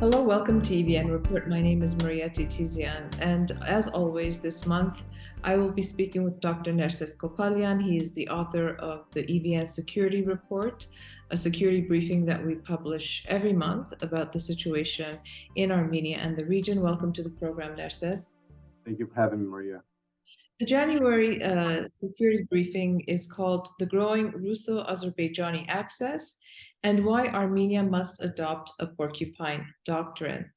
Hello, welcome to EVN Report. My name is Maria Titizian, and as always, this month I will be speaking with Dr. Nerses Kopalyan. He is the author of the EVN Security Report, a security briefing that we publish every month about the situation in Armenia and the region. Welcome to the program, Nerses. Thank you for having me, Maria. The January security briefing is called The Growing Russo-Azerbaijani Axis and Why Armenia Must Adopt a Porcupine Doctrine.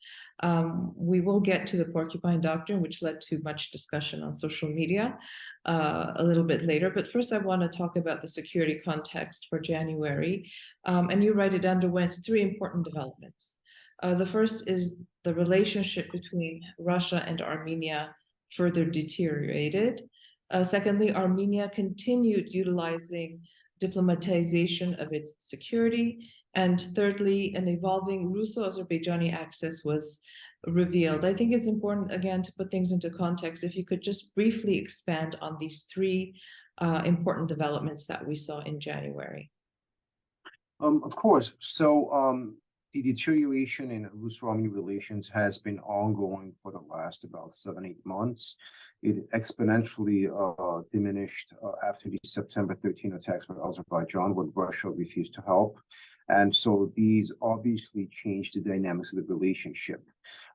We will get to the Porcupine Doctrine, which led to much discussion on social media a little bit later. But first, I want to talk about the security context for January. And you write it underwent three important developments. The first is the relationship between Russia and Armenia further deteriorated. Secondly, Armenia continued utilizing diplomatization of its security. And thirdly, an evolving Russo-Azerbaijani axis was revealed. I think it's important, again, to put things into context. If you could just briefly expand on these three important developments that we saw in January. Of course. The deterioration in Russo-Armenian relations has been ongoing for the last about 7-8 months. It exponentially diminished after the September 13 attacks by Azerbaijan, when Russia refused to help. And so these obviously changed the dynamics of the relationship.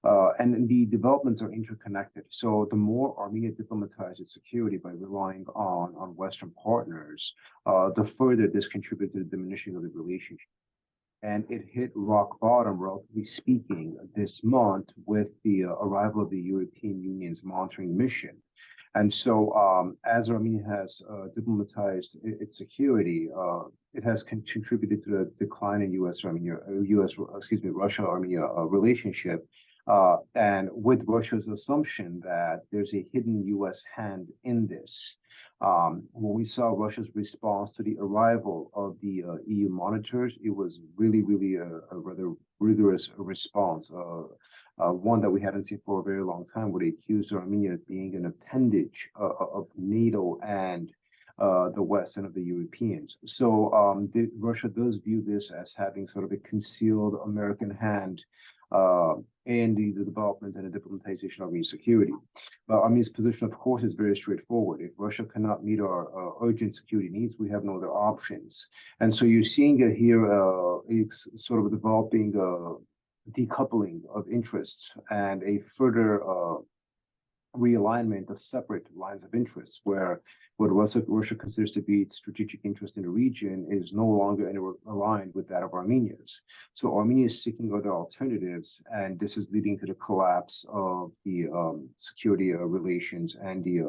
And the developments are interconnected. So the more Armenia diplomatized its security by relying on Western partners, the further this contributed to the diminishing of the relationship. And it hit rock bottom, relatively speaking, this month with the arrival of the European Union's monitoring mission. And so as Armenia has diplomatized its security, it has contributed to the decline in Russia-Armenia relationship. And with Russia's assumption that there's a hidden U.S. hand in this. When we saw Russia's response to the arrival of the EU monitors, it was really a rather rigorous response, one that we hadn't seen for a very long time, where they accused Armenia of being an appendage of NATO and the West and of the Europeans. So Russia does view this as having sort of a concealed American hand in the development and the diplomatization of Armenian security. Armenia's position, of course, is very straightforward. If Russia cannot meet our urgent security needs, we have no other options. And so you're seeing here it's sort of developing decoupling of interests and a further realignment of separate lines of interests, where what Russia considers to be its strategic interest in the region is no longer aligned with that of Armenia's. So Armenia is seeking other alternatives, and this is leading to the collapse of the security relations and the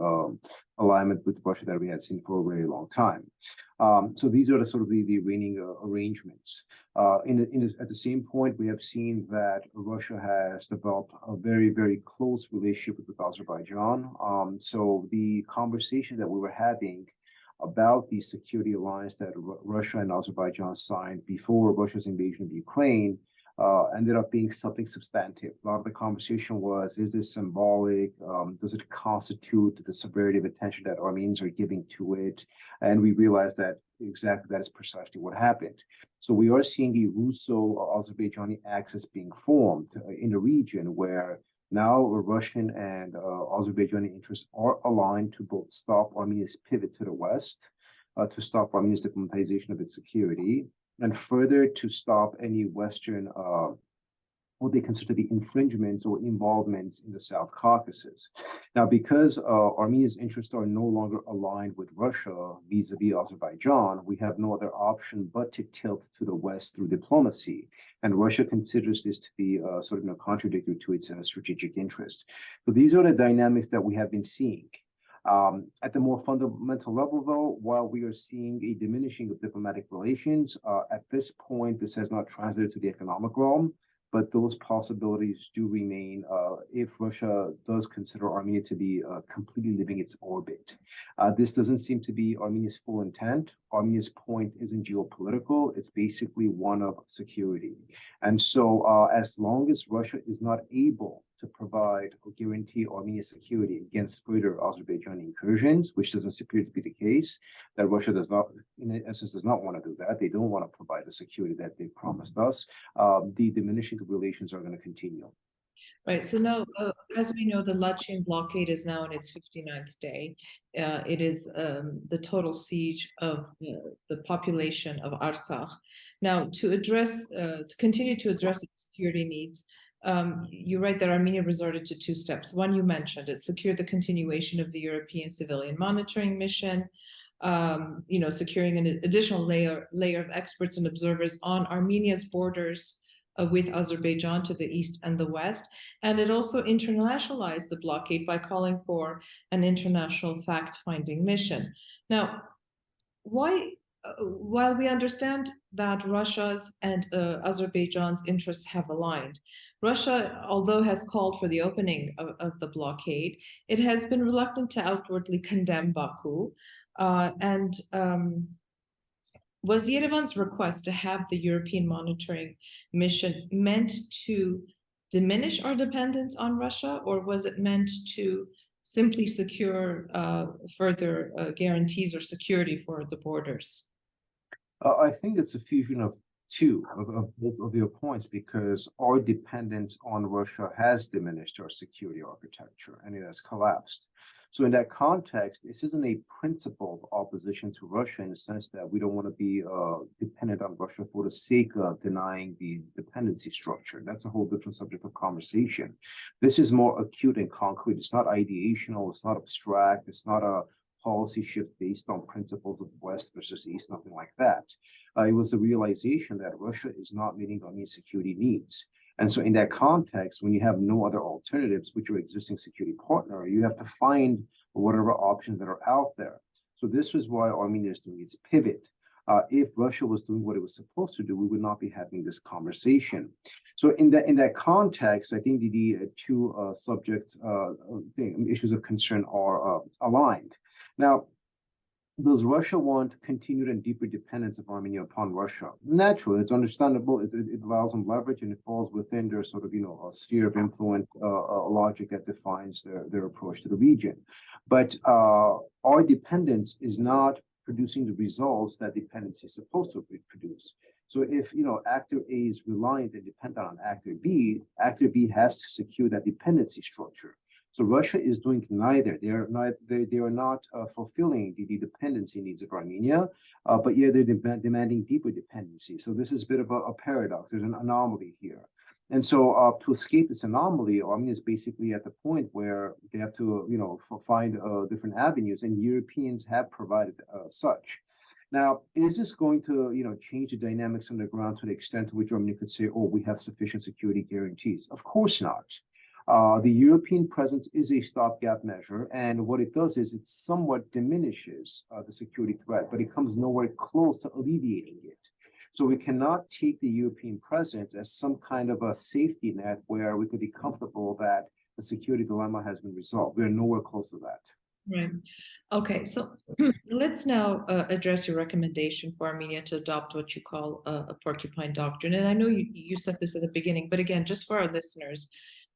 alignment with Russia that we had seen for a very long time. So these are the reigning arrangements. At the same point, we have seen that Russia has developed a very close relationship with Azerbaijan. So the conversation that we were having about the security alliance that Russia and Azerbaijan signed before Russia's invasion of Ukraine ended up being something substantive. A lot of the conversation was, is this symbolic? Does it constitute the severity of attention that Armenians are giving to it? And we realized that exactly that is precisely what happened. So we are seeing the Russo-Azerbaijani axis being formed in the region, where now Russian and Azerbaijani interests are aligned to both stop Armenia's pivot to the West, to stop Armenia's diplomatization of its security, and further to stop any Western, what they consider to be infringements or involvements in the South Caucasus. Now, because Armenia's interests are no longer aligned with Russia vis-a-vis Azerbaijan, we have no other option but to tilt to the West through diplomacy. And Russia considers this to be contradictory to its strategic interest. So these are the dynamics that we have been seeing. At the more fundamental level, though, while we are seeing a diminishing of diplomatic relations, at this point, this has not translated to the economic realm, but those possibilities do remain if Russia does consider Armenia to be completely leaving its orbit. This doesn't seem to be Armenia's full intent. Armenia's point isn't geopolitical, it's basically one of security. And so as long as Russia is not able to provide or guarantee Armenia's security against further Azerbaijani incursions, which doesn't appear to be the case, that Russia does not, in essence, does not want to do that. They don't want to provide the security that they promised us. The diminishing of relations are going to continue. Right. So now, as we know, the Latvian blockade is now in its 59th day. It is the total siege of the population of Artsakh. Now, to continue to address its security needs, you write that Armenia resorted to two steps. One, you mentioned it secured the continuation of the European civilian monitoring mission. Securing an additional layer of experts and observers on Armenia's borders with Azerbaijan to the east and the west. And it also internationalized the blockade by calling for an international fact-finding mission. Now, while we understand that Russia's and Azerbaijan's interests have aligned, Russia, although has called for the opening of the blockade, it has been reluctant to outwardly condemn Baku. Was Yerevan's request to have the European monitoring mission meant to diminish our dependence on Russia, or was it meant to simply secure further guarantees or security for the borders? I think it's a fusion of two of both of your points, because our dependence on Russia has diminished our security architecture and it has collapsed. So in that context, this isn't a principled opposition to Russia in the sense that we don't want to be dependent on Russia for the sake of denying the dependency structure. That's a whole different subject of conversation. This is more acute and concrete. It's not ideational. It's not abstract. It's not a policy shift based on principles of West versus East, nothing like that. It was a realization that Russia is not meeting Armenian security needs. And so in that context, when you have no other alternatives with your existing security partner, you have to find whatever options that are out there. So this was why Armenia is doing its pivot. If Russia was doing what it was supposed to do, we would not be having this conversation. So in that context, I think the two issues of concern are aligned. Now, does Russia want continued and deeper dependence of Armenia upon Russia? Naturally, it's understandable. It allows them leverage, and it falls within their sort of, a sphere of influence logic that defines their approach to the region. But our dependence is not producing the results that dependency is supposed to produce. So if actor A is reliant and dependent on actor B has to secure that dependency structure. So Russia is doing neither. They are not fulfilling the dependency needs of Armenia, but yet they're demanding deeper dependency. So this is a bit of a paradox. There's an anomaly here. And so to escape this anomaly, Armenia is basically at the point where they have to, find different avenues, and Europeans have provided such. Now, is this going to, change the dynamics on the ground to the extent to which Armenia could say, oh, we have sufficient security guarantees? Of course not. The European presence is a stopgap measure, and what it does is it somewhat diminishes the security threat, but it comes nowhere close to alleviating it. So we cannot take the European presence as some kind of a safety net where we could be comfortable that the security dilemma has been resolved. We're nowhere close to that. Right. Okay, so let's now address your recommendation for Armenia to adopt what you call a Porcupine Doctrine. And I know you said this at the beginning, but again, just for our listeners,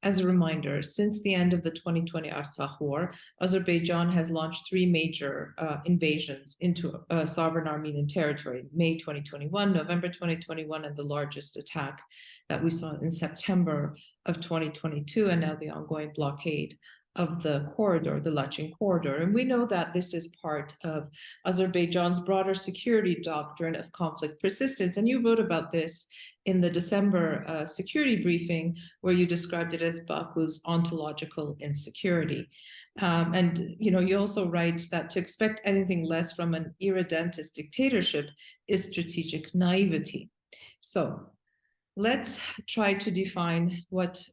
as a reminder, since the end of the 2020 Artsakh War, Azerbaijan has launched three major invasions into sovereign Armenian territory: May 2021, November 2021, and the largest attack that we saw in September of 2022, and now the ongoing blockade of the corridor, the Latvian corridor. And we know that this is part of Azerbaijan's broader security doctrine of conflict persistence. And you wrote about this in the December security briefing, where you described it as Baku's ontological insecurity. And you also write that to expect anything less from an irredentist dictatorship is strategic naivety. So let's try to define what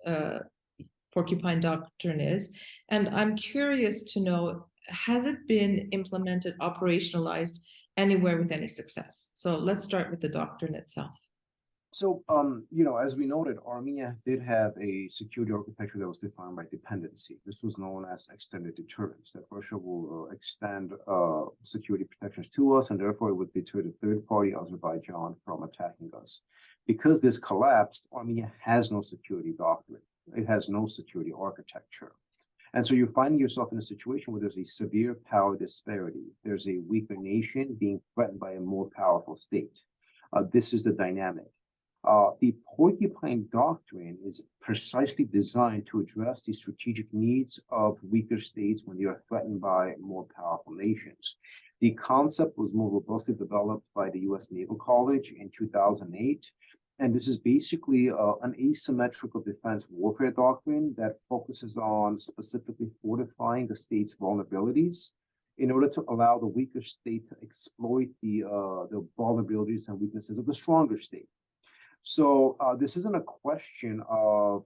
Porcupine Doctrine is. And I'm curious to know, has it been implemented, operationalized anywhere with any success? So let's start with the doctrine itself. So, as we noted, Armenia did have a security architecture that was defined by dependency. This was known as extended deterrence, that Russia will extend security protections to us, and therefore it would deter the third party, Azerbaijan, from attacking us. Because this collapsed, Armenia has no security doctrine. It has no security architecture. And so you're finding yourself in a situation where there's a severe power disparity. There's a weaker nation being threatened by a more powerful state. This is the dynamic. The Porcupine Doctrine is precisely designed to address the strategic needs of weaker states when they are threatened by more powerful nations. The concept was more robustly developed by the U.S. Naval College in 2008. And this is basically an asymmetrical defense warfare doctrine that focuses on specifically fortifying the state's vulnerabilities in order to allow the weaker state to exploit the vulnerabilities and weaknesses of the stronger state. So this isn't a question of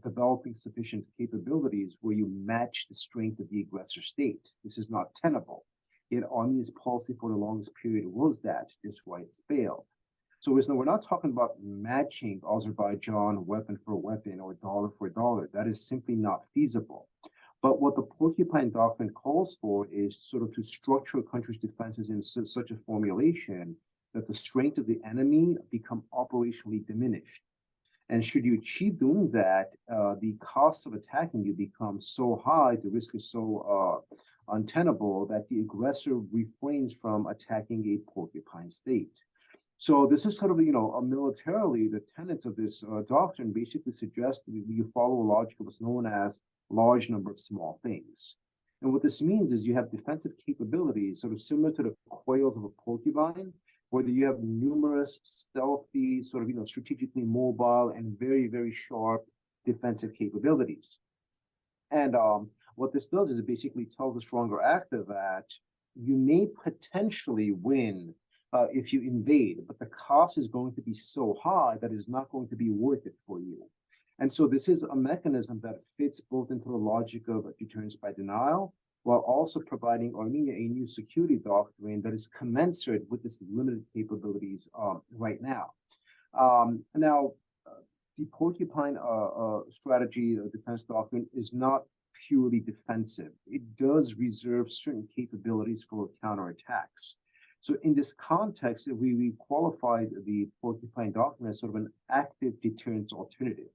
developing sufficient capabilities where you match the strength of the aggressor state. This is not tenable. Yet Armenia's policy for the longest period was that. This is why it's failed. So we're not talking about matching Azerbaijan weapon for weapon or dollar for dollar. That is simply not feasible. But what the Porcupine Doctrine calls for is sort of to structure a country's defenses in such a formulation that the strength of the enemy become operationally diminished. And should you achieve doing that, the cost of attacking you becomes so high, the risk is so untenable that the aggressor refrains from attacking a porcupine state. So this is sort of, militarily, the tenets of this doctrine basically suggest that you follow a logic of what's known as large number of small things. And what this means is you have defensive capabilities sort of similar to the coils of a porcupine, where you have numerous stealthy, sort of, strategically mobile and very, very sharp defensive capabilities. And what this does is it basically tells the stronger actor that you may potentially win if you invade, but the cost is going to be so high that it's not going to be worth it for you. And so this is a mechanism that fits both into the logic of deterrence by denial, while also providing Armenia a new security doctrine that is commensurate with its limited capabilities right now. The Porcupine strategy, defense doctrine, is not purely defensive. It does reserve certain capabilities for counterattacks. So in this context, we qualified the Porcupine Doctrine as sort of an active deterrence alternative,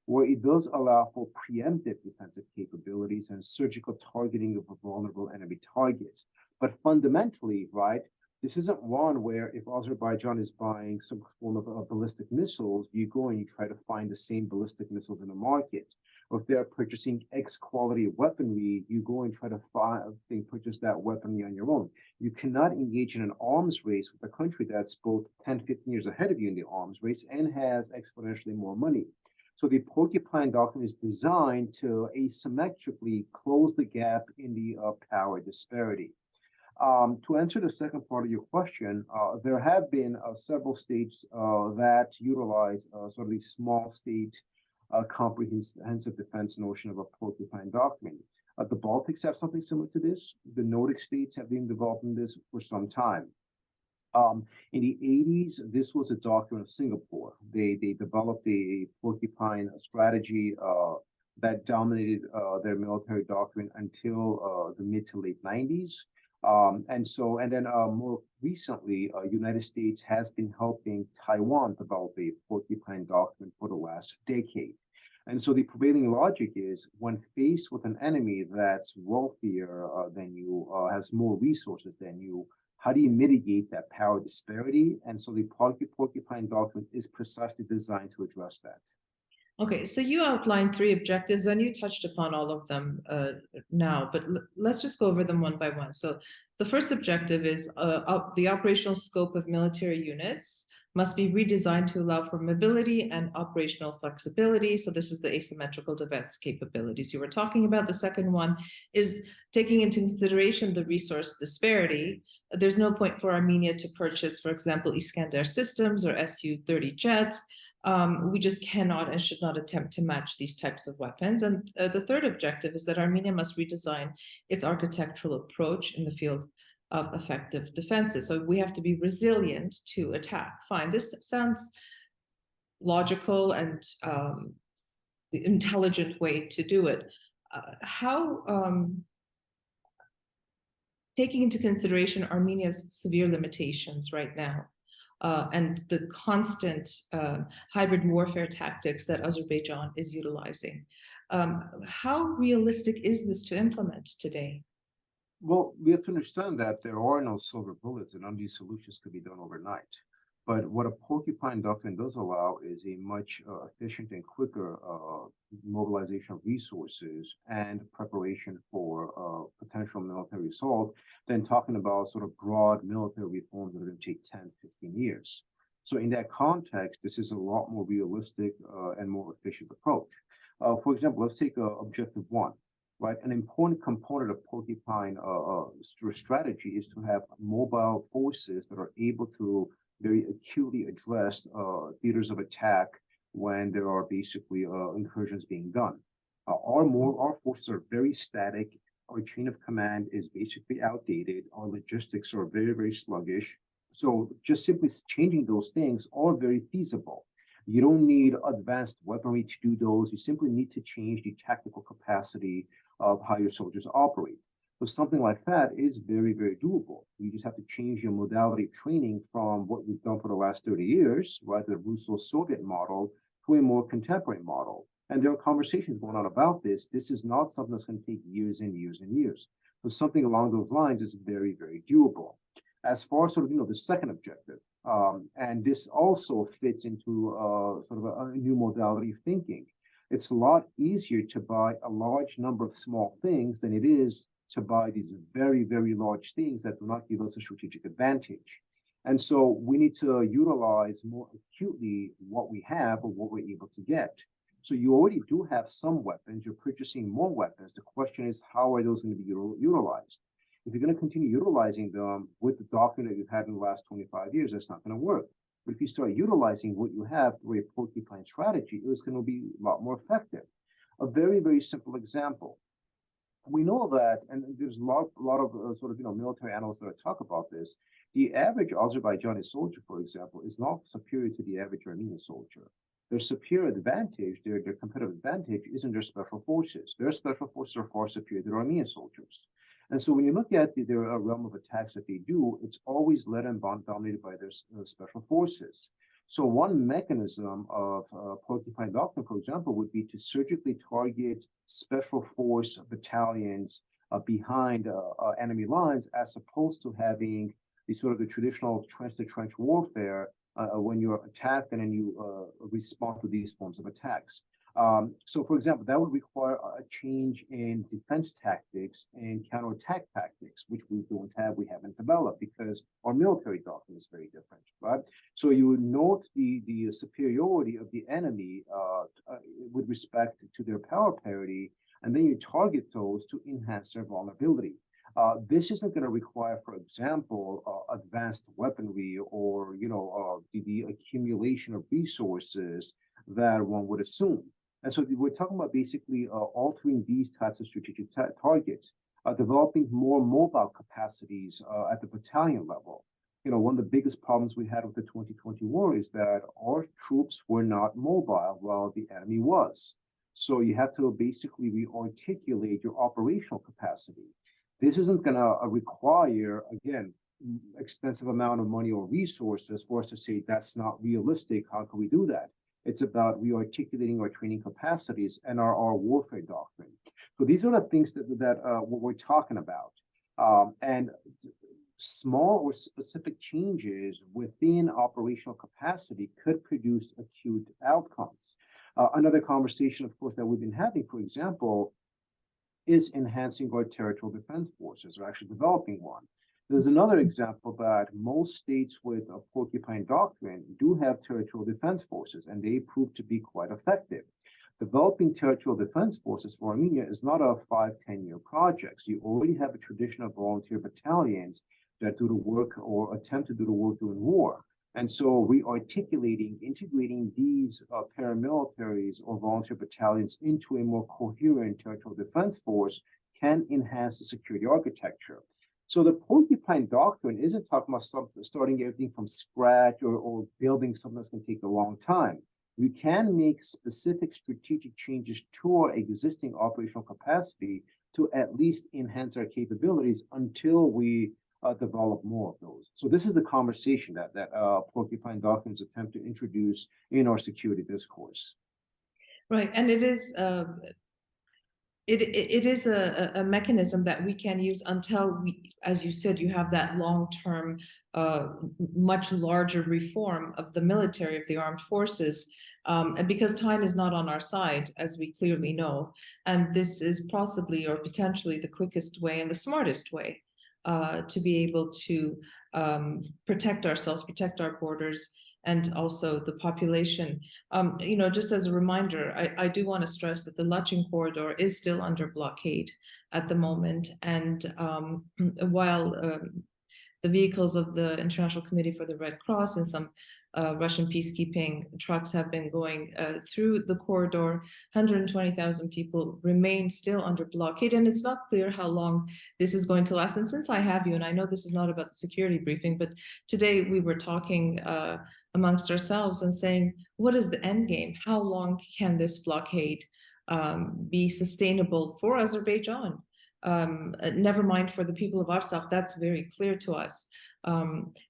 where it does allow for preemptive defensive capabilities and surgical targeting of vulnerable enemy targets. But fundamentally, right, this isn't one where if Azerbaijan is buying some form of ballistic missiles, you go and you try to find the same ballistic missiles in the market. Or if they're purchasing X quality of weaponry, you go and try to purchase that weaponry on your own. You cannot engage in an arms race with a country that's both 10, 15 years ahead of you in the arms race and has exponentially more money. So the Porcupine Doctrine is designed to asymmetrically close the gap in the power disparity. To answer the second part of your question, there have been several states that utilize sort of the small state comprehensive defense notion of a Porcupine Doctrine. The Baltics have something similar to this. The Nordic states have been developing this for some time. In the 80s, this was a doctrine of Singapore. They developed a Porcupine strategy that dominated their military doctrine until the mid to late 90s. And then more recently, United States has been helping Taiwan develop a Porcupine Doctrine for the last decade. And so the prevailing logic is when faced with an enemy that's wealthier than you, has more resources than you, how do you mitigate that power disparity? And so the Porcupine Doctrine is precisely designed to address that. Okay, so you outlined 3 objectives and you touched upon all of them now, but let's just go over them one by one. So the first objective is the operational scope of military units must be redesigned to allow for mobility and operational flexibility. So this is the asymmetrical defense capabilities you were talking about. The second one is taking into consideration the resource disparity. There's no point for Armenia to purchase, for example, Iskander systems or Su-30 jets. We just cannot and should not attempt to match these types of weapons. And the third objective is that Armenia must redesign its architectural approach in the field of effective defenses. So we have to be resilient to attack. Fine, this sounds logical and the intelligent way to do it. Taking into consideration Armenia's severe limitations right now, and the constant hybrid warfare tactics that Azerbaijan is utilizing. How realistic is this to implement today? Well, we have to understand that there are no silver bullets and none of these solutions could be done overnight. But what a Porcupine Doctrine does allow is a much efficient and quicker mobilization of resources and preparation for potential military assault than talking about sort of broad military reforms that are going to take 10, 15 years. So in that context, this is a lot more realistic and more efficient approach. For example, let's take objective one. Right, an important component of Porcupine strategy is to have mobile forces that are able to very acutely address theaters of attack when there are basically incursions being done. Our forces are very static. Our chain of command is basically outdated. Our logistics are very, very sluggish. So just simply changing those things are very feasible. You don't need advanced weaponry to do those. You simply need to change the tactical capacity of how your soldiers operate. So something like that is very, very doable. You just have to change your modality of training from what we've done for the last 30 years, right, the Russo-Soviet model, to a more contemporary model. And there are conversations going on about this. This is not something that's going to take years and years and years. So something along those lines is very, very doable. As far as sort of, the second objective, and this also fits into sort of a new modality of thinking. It's a lot easier to buy a large number of small things than it is to buy these very, very large things that do not give us a strategic advantage. And so we need to utilize more acutely what we have or what we're able to get. So you already do have some weapons, you're purchasing more weapons. The question is, how are those going to be utilized? If you're going to continue utilizing them with the doctrine that you've had in the last 25 years, that's not going to work. But if you start utilizing what you have through a Porcupine strategy, it's going to be a lot more effective. A very, very simple example. We know that, and there's a lot of sort of military analysts that talk about this. The average Azerbaijani soldier, for example, is not superior to the average Armenian soldier. Their superior advantage, their competitive advantage, isn't their special forces. Their special forces are far superior to Armenian soldiers. And so when you look at their realm of attacks that they do, it's always led and dominated by their special forces. So one mechanism of Porcupine Doctrine, for example, would be to surgically target special force battalions behind enemy lines, as opposed to having the traditional trench-to-trench warfare when you're attacked and then you respond to these forms of attacks. So, for example, that would require a change in defense tactics and counterattack tactics, which we haven't developed because our military doctrine is very different, right? So you would note the superiority of the enemy with respect to their power parity, and then you target those to enhance their vulnerability. This isn't going to require, for example, advanced weaponry or the accumulation of resources that one would assume. And so we're talking about basically altering these types of strategic targets, developing more mobile capacities at the battalion level. One of the biggest problems we had with the 2020 war is that our troops were not mobile while the enemy was. So you have to basically re-articulate your operational capacity. This isn't going to require, again, extensive amount of money or resources for us to say that's not realistic. How can we do that? It's about re-articulating our training capacities and our warfare doctrine. So these are the things that what we're talking about. And small or specific changes within operational capacity could produce acute outcomes. Another conversation, of course, that we've been having, for example, is enhancing our territorial defense forces, or actually developing one. There's another example that most states with a Porcupine Doctrine do have territorial defense forces, and they prove to be quite effective. Developing territorial defense forces for Armenia is not a 5-10-year project. So you already have a tradition of volunteer battalions that do the work or attempt to do the work during war. And so re-articulating, integrating these paramilitaries or volunteer battalions into a more coherent territorial defense force can enhance the security architecture. So the Porcupine Doctrine isn't talking about starting everything from scratch or building something that's going to take a long time. We can make specific strategic changes to our existing operational capacity to at least enhance our capabilities until we develop more of those. So this is the conversation that Porcupine Doctrine's attempt to introduce in our security discourse. Right, and it is it is a mechanism that we can use until we, as you said, you have that long-term, much larger reform of the military, of the armed forces, and because time is not on our side, as we clearly know, and this is possibly or potentially the quickest way and the smartest way to be able to protect ourselves, protect our borders, and also the population. Just as a reminder, I do want to stress that the Lachin corridor is still under blockade at the moment. And while the vehicles of the International Committee for the Red Cross and some Russian peacekeeping trucks have been going through the corridor, 120,000 people remain still under blockade, and it's not clear how long this is going to last. And since I have you, and I know this is not about the security briefing, but today we were talking amongst ourselves and saying, what is the end game? How long can this blockade be sustainable for Azerbaijan? Never mind for the people of Artsakh, that's very clear to us.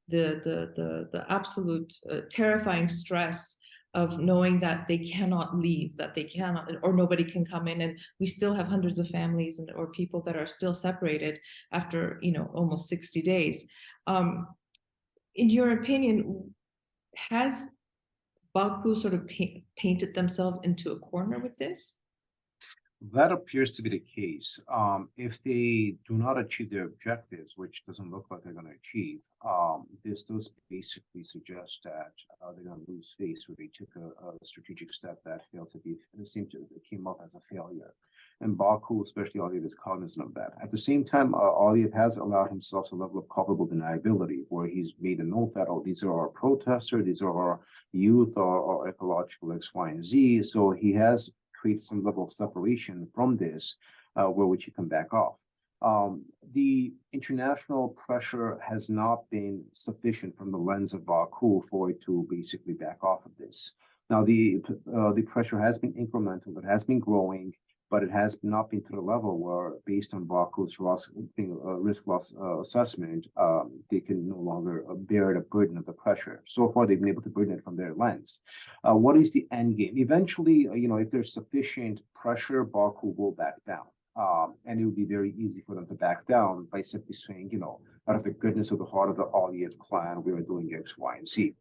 The absolute terrifying stress of knowing that they cannot leave, that they cannot, or nobody can come in, and we still have hundreds of families or people that are still separated after almost 60 days. In your opinion, has Baku sort of painted themselves into a corner with this? That appears to be the case. If they do not achieve their objectives, which doesn't look like they're going to achieve, this does basically suggest that they're going to lose face, or they took a strategic step that failed to be, it came up as a failure. And Baku, especially Aliyev, is cognizant of that. At the same time, Aliyev has allowed himself a level of culpable deniability, where he's made a note that, oh, these are our protesters, these are our youth, our ecological X, Y, and Z. So he has create some level of separation from this, where which you can back off. The international pressure has not been sufficient from the lens of Baku for it to basically back off of this. Now, the pressure has been incremental, it has been growing, but it has not been to the level where, based on Baku's risk loss assessment, they can no longer bear the burden of the pressure. So far, they've been able to burden it from their lens. What is the end game? Eventually, if there's sufficient pressure, Baku will back down. And it would be very easy for them to back down by simply saying, out of the goodness of the heart of the Aliyev clan, we are doing X, Y, and Z.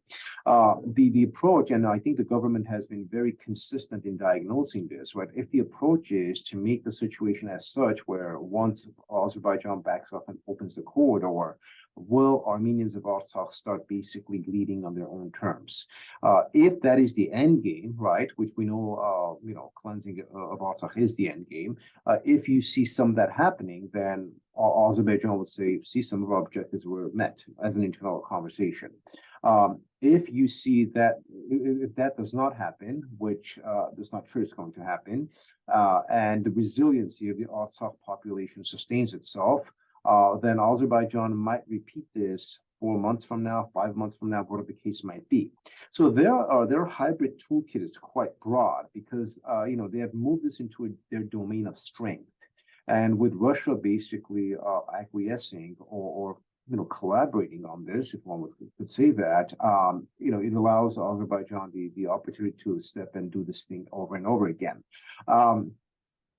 The approach, and I think the government has been very consistent in diagnosing this, right? If the approach is to make the situation as such, where once Azerbaijan backs up and opens the corridor, will Armenians of Artsakh start basically leading on their own terms? If that is the end game, right, which we know, cleansing of Artsakh is the end game. If you see some of that happening, then Azerbaijan would say, see, some of our objectives were met as an internal conversation. If you see that, if that does not happen, which is not sure it's going to happen, and the resiliency of the Artsakh population sustains itself, then Azerbaijan might repeat this 4 months from now, 5 months from now, whatever the case might be. So their hybrid toolkit is quite broad, because they have moved this into their domain of strength. And with Russia basically acquiescing or collaborating on this, if one could say that, it allows Azerbaijan the opportunity to step and do this thing over and over again.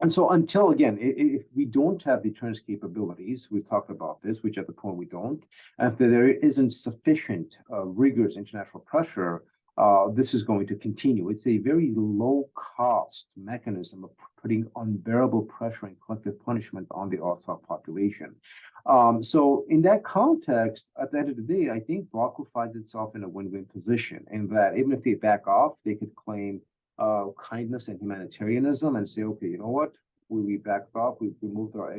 And so until, again, if we don't have deterrence capabilities, we've talked about this, which at the point we don't, and if there isn't sufficient rigorous international pressure, this is going to continue. It's a very low-cost mechanism of putting unbearable pressure and collective punishment on the Artsakh population. So in that context, at the end of the day, I think Baku finds itself in a win-win position, in that even if they back off, they could claim kindness and humanitarianism and say, okay, you know what, we backed off, we removed our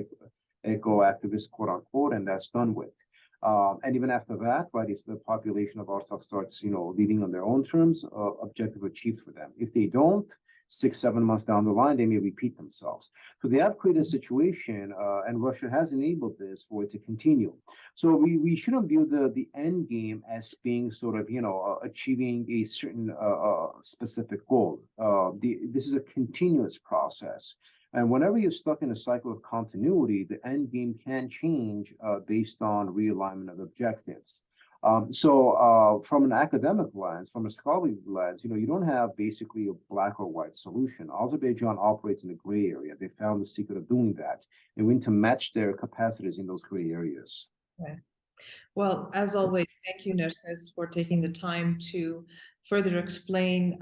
eco activists, quote unquote, and that's done with. And even after that, right, if the population of Artsakh starts, leading on their own terms, objective achieved for them. If they don't, 6-7 months down the line, they may repeat themselves. So they have created a situation, and Russia has enabled this for it to continue. So we shouldn't view the end game as being sort of, achieving a certain specific goal. This is a continuous process. And whenever you're stuck in a cycle of continuity, the end game can change based on realignment of objectives. From an academic lens, from a scholarly lens, you don't have basically a black or white solution. Azerbaijan operates in a gray area. They found the secret of doing that, and we need to match their capacities in those gray areas. Okay. Well, as always, thank you, Nerses, for taking the time to further explain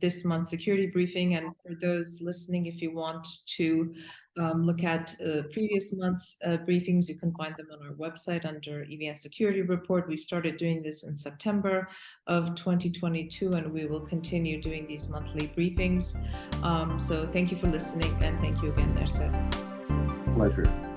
this month's security briefing. And for those listening, if you want to look at previous month's briefings, you can find them on our website under EVN Security Report. We started doing this in September of 2022, and we will continue doing these monthly briefings. So thank you for listening, and thank you again, Nerses. Pleasure.